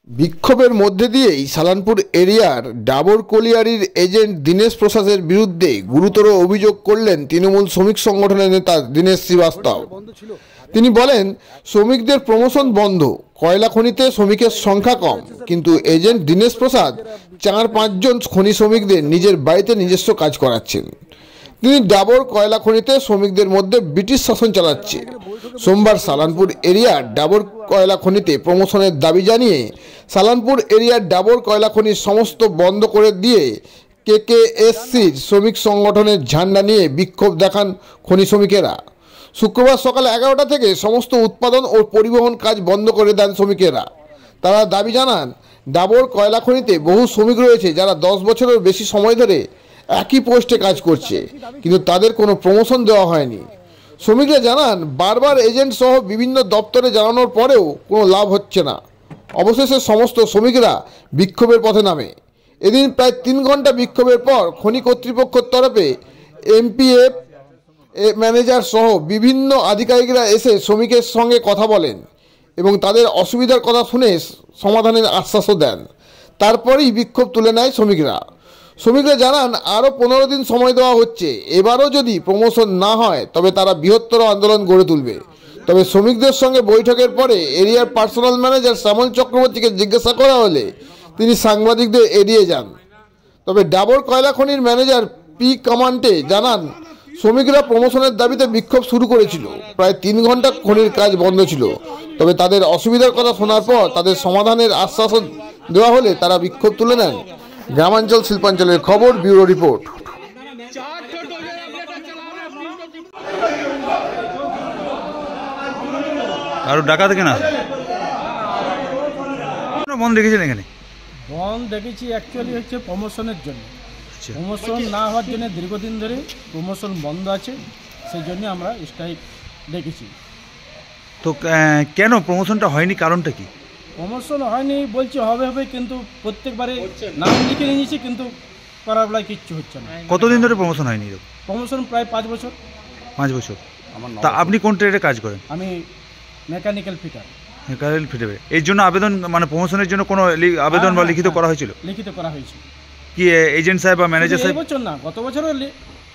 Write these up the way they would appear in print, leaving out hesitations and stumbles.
বিক্ষোভের মধ্যে দিয়েই সালানপুর এরিয়ার ডাবর কলিয়ারির এজেন্ট দীনেশ প্রসাদের বিরুদ্ধে গুরুতর অভিযোগ করলেন তৃণমূল শ্রমিক সংগঠনের নেতা দীনেশ শ্রীবাস্তব। তিনি বলেন, শ্রমিকদের প্রমোশন বন্ধ, কয়লা খনিতে শ্রমিকের সংখ্যা কম, কিন্তু এজেন্ট দীনেশ প্রসাদ 4-5 জন খনি শ্রমিকদের নিজের বাড়িতে নিজস্ব কাজ করাচ্ছেন। তিনি ডাবর কয়লা খনিতে শ্রমিকদের মধ্যে ব্রিটিশ শাসন চালাচ্ছে। সোমবার সালানপুর এরিয়ার ডাবর কয়লা খনিতে প্রমোশনের দাবি জানিয়ে সালানপুর এরিয়ার ডাবর কয়লা খনি সমস্ত বন্ধ করে দিয়ে কেকেএসসির শ্রমিক সংগঠনের ঝান্ডা নিয়ে বিক্ষোভ দেখান খনি শ্রমিকেরা। শুক্রবার সকাল 11টা থেকে সমস্ত উৎপাদন ও পরিবহন কাজ বন্ধ করে দেন শ্রমিকেরা। তারা দাবি জানান, ডাবর কয়লা খনিতে বহু শ্রমিক রয়েছে যারা 10 বছরের বেশি সময় ধরে একই পোস্টে কাজ করছে, কিন্তু তাদের কোনো প্রমোশন দেওয়া হয়নি। শ্রমিকরা জানান, বারবার এজেন্ট সহ বিভিন্ন দপ্তরে জানানোর পরেও কোনো লাভ হচ্ছে না। অবশেষে সমস্ত শ্রমিকরা বিক্ষোভের পথে নামে। এদিন প্রায় 3 ঘন্টা বিক্ষোভের পর খনি কর্তৃপক্ষের তরফে এমপিএফ ম্যানেজার সহ বিভিন্ন আধিকারিকরা এসে শ্রমিকের সঙ্গে কথা বলেন এবং তাদের অসুবিধার কথা শুনে সমাধানের আশ্বাসও দেন। তারপরেই বিক্ষোভ তুলে নেয় শ্রমিকরা। শ্রমিকরা জানান, আরও 15 দিন সময় দেওয়া হচ্ছে। এবারও যদি প্রমোশন না হয় তবে তারা বৃহত্তর আন্দোলন গড়ে তুলবে। তবে শ্রমিকদের সঙ্গে বৈঠকের পরে এরিয়ার পার্সোনাল ম্যানেজার শ্যামল চক্রবর্তীকে জিজ্ঞাসা করা হলে তিনি সাংবাদিকদের এড়িয়ে যান। তবে ডাবর কয়লা খনির ম্যানেজার পি কামান্টে জানান, শ্রমিকরা প্রমোশনের দাবিতে বিক্ষোভ শুরু করেছিল। প্রায় 3 ঘন্টা খনির কাজ বন্ধ ছিল। তবে তাদের অসুবিধার কথা শোনার পর তাদের সমাধানের আশ্বাস দেওয়া হলে তারা বিক্ষোভ তুলে নেন। গ্রামাঞ্চল শিল্পাঞ্চলের খবর, ব্যুরো রিপোর্ট। আর ঢাকা থেকে না বন্ধ রেখেছেন? এখানে বন্ধ দেখেছি অ্যাকচুয়ালি হচ্ছে প্রমোশনের জন্য। প্রমোশন না হওয়ার জন্য দীর্ঘদিন ধরে প্রমোশন বন্ধ আছে, সেই জন্য আমরা স্ট্রাইক ডেকেছি। তো কেন প্রমোশনটা হয়নি, কারণটা কি? প্রমোশন হয়নি বলছে হবে, কিন্তু প্রত্যেকবারে নাম লিখে নিয়েছি, কিন্তু করার বেলায় কিচ্ছু হচ্ছে না। কতদিন ধরে প্রমোশন হয়নি? প্রমোশন প্রায় 5 বছর। 5 বছর। তা আপনি কোন ট্রেডে কাজ করেন? আমি মেকানিক্যাল ফিটার। Mechanical fitter. এর জন্য আবেদন, মানে প্রমোশনের জন্য কোনো আবেদন বা লিখিত করা হয়েছিল? লিখিত করা হয়েছিল। কি এজেন্ট সাহেব বা ম্যানেজার সাহেব? এই বছর না, গত বছরও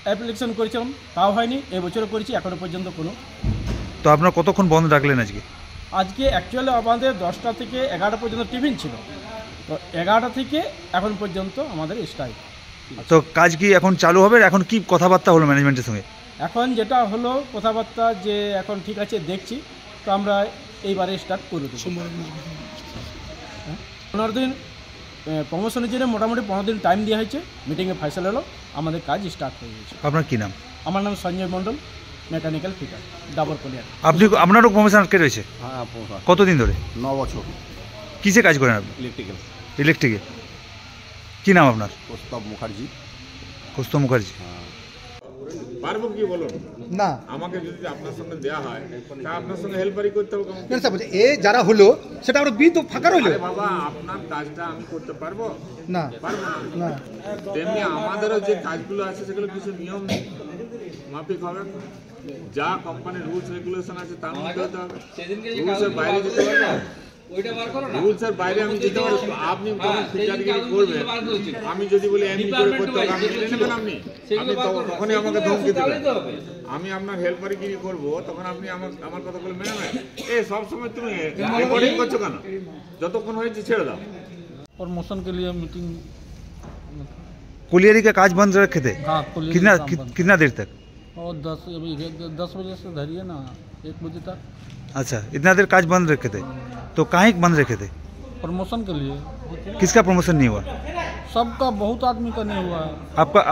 অ্যাপ্লিকেশন করেছিলাম, তাও হয়নি। এবছরও করেছি, এখনো পর্যন্ত কোনো। তো আপনার কতক্ষণ বন্ধ রাখলেন আজকে? আজকে অ্যাকচুয়ালি আমাদের 10টা থেকে 11টা পর্যন্ত টিফিন ছিল, তো 11টা থেকে এখন পর্যন্ত আমাদের স্ট্রাইক। তো কাজ কি এখন চালু হবে? এখন কি কথাবার্তা হলো ম্যানেজমেন্টের সঙ্গে? এখন যেটা হলো কথাবার্তা, যে এখন ঠিক আছে দেখছি, তো আমরা এইবারে স্টার্ট করে দেবো। 15 দিন প্রমোশনের জন্য মোটামুটি 15 দিন টাইম দেওয়া হয়েছে। মিটিংয়ে ফাইসাল হলো, আমাদের কাজ স্টার্ট হয়ে গেছে। আপনার কি নাম? আমার নাম সঞ্জয় মণ্ডল, মেকানিক্যাল ফিটার, ডাবর কলিয়ার। আপনারও প্রমোশন আটকে রয়েছে? হ্যাঁ। কতদিন ধরে? 9 বছর। কিসে কাজ করেন আপনি? ইলেকট্রিকে। কি নাম আপনার? কৌস্তব মুখার্জি। কৌস্তব মুখার্জি। পারবো কি বলুন না, আমাকে যদি আপনার সঙ্গে দেওয়া হয় তা আপনার সঙ্গে হেল্পারি করতে হবে। এ যারা হলো সেটা আমরা বি তো ফাঁকা রইল। বাবা, আপনার কাজটা আমি করতে পারবো না? পারবো না। তেমনি আমাদেরও যে কাজগুলো আছে সেগুলো কিছু নিয়ম মাফিক হবে। যা কোম্পানির রুলস রেগুলেশন আছে তার মধ্যে হতে হবে। রুলসের বাইরে যেতে পারবো না। রুলসের বাইরে আমি যেতে পারবো। আপনি যখন ফিটারগিরি করবেন, আমি যদি বলি এমনি করে করতে হবে, আপনি মেনে নেবেন? আপনি তখনই আমাকে ধমকি দেবেন। আমি আপনার হেল্পারিগিরি করবো, তখন আপনি আমার কথাগুলো মেনে নেবেন? সবসময় তুমি রেকর্ডিং করছো কেন? যতক্ষণ হয়েছে ছেড়ে দাও। प्रमोशन के लिए मीटिंग। कोलियरी का काज बंद रखे थे? हाँ, कितना देर तक? और 10 बजे से धरिए ना, 1 बजे तक। अच्छा, इतना देर काज बंद रखे थे, तो काहे बंद रखे थे? प्रमोशन के लिए। किसका प्रमोशन नहीं हुआ? सबका, बहुत आदमी का नहीं हुआ है।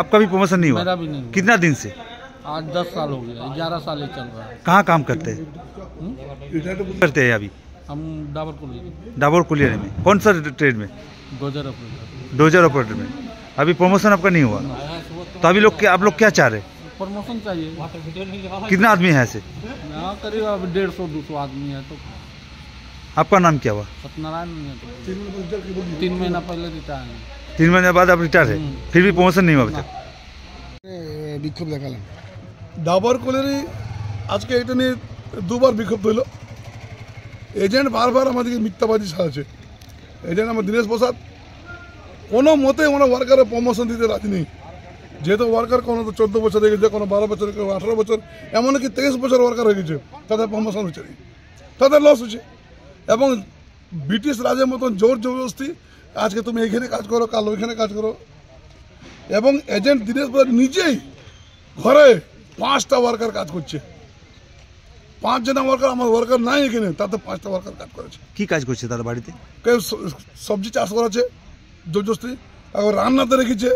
आपका भी प्रमोशन नहीं हुआ? मेरा भी नहीं हुआ। कितना दिन से? आज 10 साल हो गया, 11 साल ही चल रहा है। कहाँ काम करते हैं? करते हैं अभी हम डाबर कोलियरी में। कौन सा ट्रेड में? डोजर ऑपरेटर में। अभी प्रमोशन आपका नहीं हुआ, तो अभी आप लोग क्या चाह रहे? प्रमोशन चाहिए। कितना आदमी है ऐसे? यहाँ करीब 150-200 आदमी है। तो आपका नाम क्या हुआ? सत्यनारायण। 3 महीना पहले रिटायर है। 3 महीने बाद आप रिटायर है, फिर भी प्रमोशन नहीं हुआ अभी तक? বিক্ষোভ দেখালাম ডাবর কলিয়ারি। আজকে এটা নিয়ে 2বার বিক্ষোভ হইল। এজেন্ট বারবার আমাদেরকে মিথ্যাবাদী সাজাচ্ছে। এজেন্ট আমার দীনেশ প্রসাদ কোনো মতে ওনার ওয়ার্কারের প্রমোশন দিতে রাজি নেই। যেহেতু ওয়ার্কার কোনো তো 14 বছর হয়ে গেছে, কোনো 12 বছর, কেউ 18 বছর, এমনকি 23 বছর ওয়ার্কার হয়ে গেছে, তাদের প্রমোশন হচ্ছে না, তাদের লস হচ্ছে। এবং ব্রিটিশ রাজের মতন জোর জবরদস্তি, আজকে তুমি এইখানে কাজ করো, কাল ওইখানে কাজ করো। এবং এজেন্ট দীনেশ প্রসাদ নিজেই ঘরে 5টা ওয়ার্কার কাজ করছে, 5 জনা ওয়ার্কার, আমার ওয়ার্কার নাই এখানে, তাতে 5টা ওয়ার্কার কাজ করেছে। কি কাজ করছে তার বাড়িতে? কেউ সবজি চাষ করেছে জবরদস্তি, আবার রান্নাতে রেখেছে,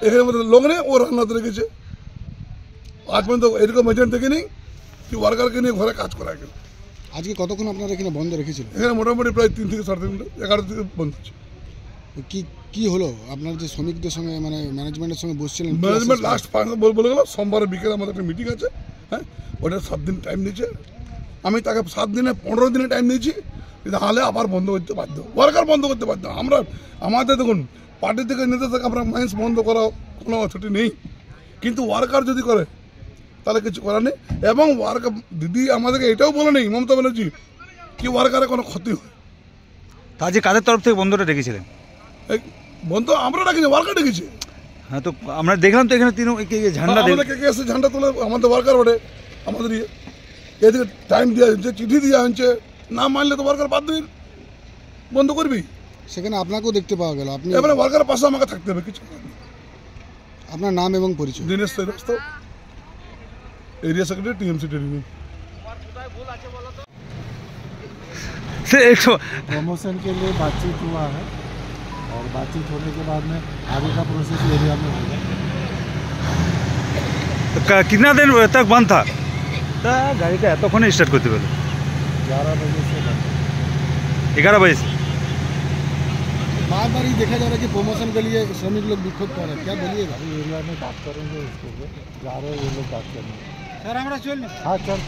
এখানে মধ্যে লোক নেই, ও রান্নাতে রেখেছে। আজ পর্যন্ত এরকম এজেন্ট দেখিনি কি ওয়ার্কারকে নিয়ে ঘরে কাজ করা গেল। আজকে কতক্ষণ আপনারা এখানে বন্ধ রেখেছিলেন? এখানে মোটামুটি প্রায় 3 থেকে 3.5 ঘন্টা, 11 থেকে বন্ধ হচ্ছে। কি হলো আপনার যে শ্রমিকদের সঙ্গে মানে ম্যানেজমেন্টের সঙ্গে বসছিলেন? ম্যানেজমেন্ট লাস্ট বলে গেল সোমবার বিকেলে আমাদের একটা মিটিং আছে, হ্যাঁ, ওটা 7 দিন টাইম নিয়েছে। আমি তাকে 7 দিনে 15 দিনে টাইম নিয়েছি, তাহলে আবার বন্ধ করতে বাধ্য, ওয়ার্কার বন্ধ করতে বাধ্য। আমরা আমাদের দেখুন পার্টি থেকে নেতা থেকে আমরা মাইন্স বন্ধ করা কোনো ছুটি নেই, কিন্তু ওয়ার্কার যদি করে তাহলে কিছু করার নেই। এবং ওয়ার্কার দিদি আমাদেরকে এটাও বলে নেই মমতা ব্যানার্জি কি ওয়ার্কারের কোনো ক্ষতি হয়। তা আজকে কাদের তরফ থেকে বন্ধটা রেখেছিলেন? এই বন্ধ আমরা রাখিনি, ওয়ার্কার ডেকেছি। হ্যাঁ, তো আমরা দেখলাম তো এখানে ঝান্ডা আমাদের কে এসে ঝান্ডা তোলে, আমাদের ওয়ার্কার ওঠে, আমাদের এদিকে টাইম দেওয়া হচ্ছে, চিঠি দেওয়া হচ্ছে, না মানলে তো ওয়ার্কার বাদ দিবি, বন্ধ করবি। সেখানে আপনাকেও দেখতে পাওয়া গেল, আপনি এবারে ওয়ার্কারের পাশে আমাকে থাকতে হবে, কিছু করার নেই। আপনার নাম এবং পরিচয়? Dinesh Srivastava, area secretary TMC trading. Promotion के लिए बातचीत हुआ है और बातचीत होने के बाद में आगे का प्रोसेस एरिया में होगा। कितना दिन तक बंद था? गाड़ी का एतक्षण स्टार्ट करते पहले 11 बजे से बंद, 11 बजे से। बार बार ही देखा जा रहा है कि प्रमोशन के लिए श्रमिक लोग विक्षोभ कर रहे हैं, क्या बोलिएगा? एरिया में बात करेंगे, इसको जा रहे हैं ये लोग बात करने। सर हमारा चल। हाँ चल।